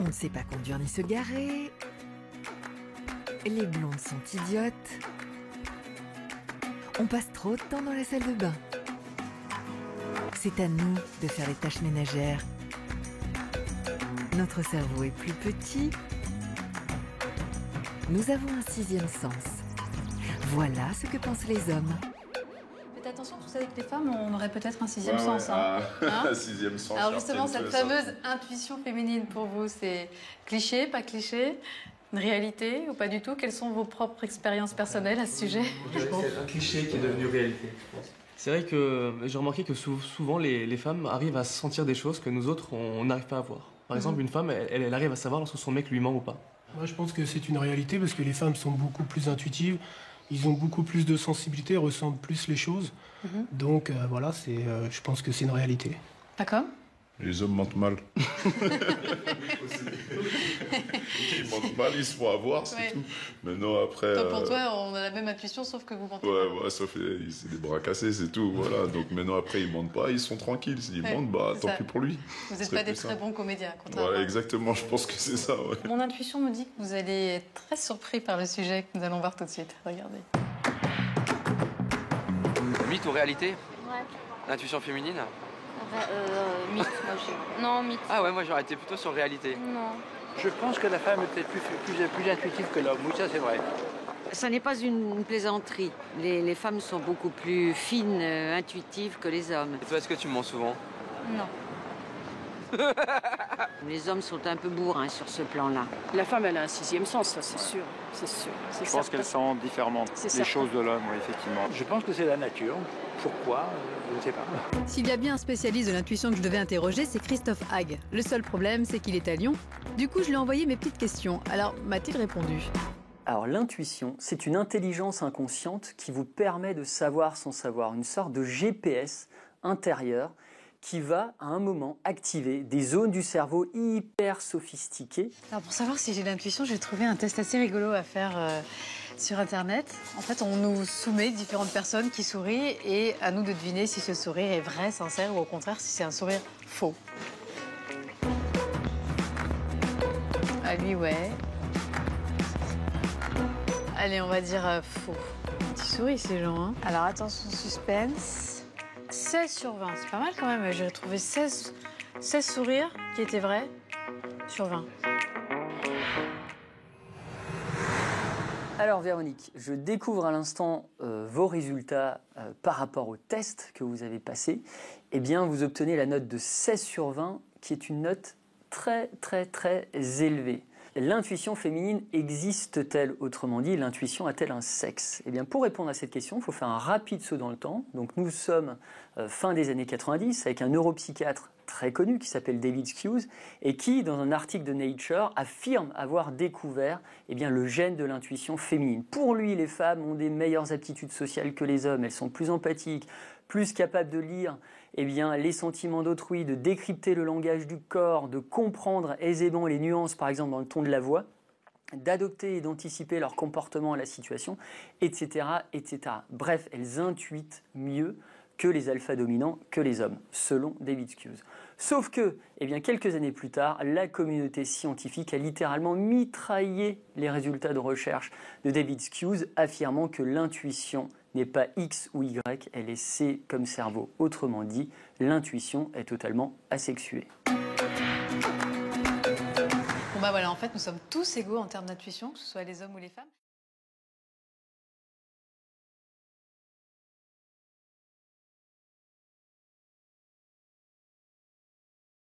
ne sait pas conduire ni se garer. Les blondes sont idiotes. On passe trop de temps dans la salle de bain. C'est à nous de faire les tâches ménagères. Notre cerveau est plus petit. Nous avons un sixième sens. Voilà ce que pensent les hommes. Faites attention, vous savez que les femmes, on aurait peut-être un sixième sens. Hein. Un sixième sens. Alors justement, cette fameuse intuition féminine pour vous, c'est cliché, pas cliché, une réalité ou pas du tout? Quelles sont vos propres expériences personnelles à ce sujet? Je pense que c'est un cliché qui est devenu réalité. C'est vrai que j'ai remarqué que souvent les femmes arrivent à sentir des choses que nous autres, on n'arrive pas à voir. Par exemple, une femme, elle arrive à savoir lorsque son mec lui ment ou pas. Moi, je pense que c'est une réalité parce que les femmes sont beaucoup plus intuitives, ils ont beaucoup plus de sensibilité, ressentent plus les choses. Donc voilà, je pense que c'est une réalité. D'accord. Les hommes mentent mal. Ils mentent mal, ils se font avoir, c'est tout. Maintenant, après... Pour toi, on a la même intuition, sauf que vous mentez. Ouais, sauf c'est des bras cassés, c'est tout. Voilà. Donc maintenant, après, ils mentent pas, ils sont tranquilles. S'ils mentent, tant pis pour lui. Vous n'êtes pas des très bons comédiens, contrairement. Voilà, exactement, je pense que c'est ça, ouais. Mon intuition me dit que vous allez être très surpris par le sujet que nous allons voir tout de suite. Regardez. Mythe ou réalité? Ouais. L'intuition féminine? Mythe, moi non, mythe. Ah ouais, moi j'aurais été plutôt sur réalité. Non. Je pense que la femme est peut-être plus intuitive que l'homme, oui, ça c'est vrai. Ça n'est pas une plaisanterie. Les femmes sont beaucoup plus fines, intuitives que les hommes. Et toi, est-ce que tu mens souvent? Non. Les hommes sont un peu bourrins sur ce plan-là. La femme, elle a un sixième sens, ça c'est sûr. Je pense qu'elles sont différemment des choses de l'homme, oui, effectivement. Je pense que c'est la nature. Pourquoi? Je ne sais pas. S'il y a bien un spécialiste de l'intuition que je devais interroger, c'est Christophe Hague. Le seul problème, c'est qu'il est à Lyon. Du coup, je lui ai envoyé mes petites questions. Alors, m'a-t-il répondu? Alors l'intuition, c'est une intelligence inconsciente qui vous permet de savoir sans savoir, une sorte de GPS intérieur qui va à un moment activer des zones du cerveau hyper sophistiquées. Alors pour savoir si j'ai l'intuition, j'ai trouvé un test assez rigolo à faire sur Internet. En fait, on nous soumet différentes personnes qui sourient et à nous de deviner si ce sourire est vrai, sincère ou au contraire si c'est un sourire faux. Ah lui, ouais. Allez, on va dire faux. Petit souris ces gens, hein. Alors attention, suspense. 16 sur 20, c'est pas mal quand même. J'ai trouvé 16 sourires qui étaient vrais sur 20. Alors Véronique, je découvre à l'instant vos résultats par rapport au test que vous avez passé. Eh bien, vous obtenez la note de 16 sur 20, qui est une note très élevée. L'intuition féminine existe-t-elle? Autrement dit, l'intuition a-t-elle un sexe? Eh bien, pour répondre à cette question, il faut faire un rapide saut dans le temps. Donc, nous sommes fin des années 90 avec un neuropsychiatre très connu qui s'appelle David Hughes et qui, dans un article de Nature, affirme avoir découvert le gène de l'intuition féminine. Pour lui, les femmes ont des meilleures aptitudes sociales que les hommes. Elles sont plus empathiques, plus capables de lire les sentiments d'autrui, de décrypter le langage du corps, de comprendre aisément les nuances, par exemple dans le ton de la voix, d'adopter et d'anticiper leur comportement à la situation, etc., etc. Bref, elles intuitent mieux que les alphas dominants, que les hommes, selon David Hughes. Sauf que, quelques années plus tard, la communauté scientifique a littéralement mitraillé les résultats de recherche de David Hughes, affirmant que l'intuition n'est pas X ou Y, elle est C comme cerveau. Autrement dit, l'intuition est totalement asexuée. Bon bah voilà, en fait, nous sommes tous égaux en termes d'intuition, que ce soit les hommes ou les femmes.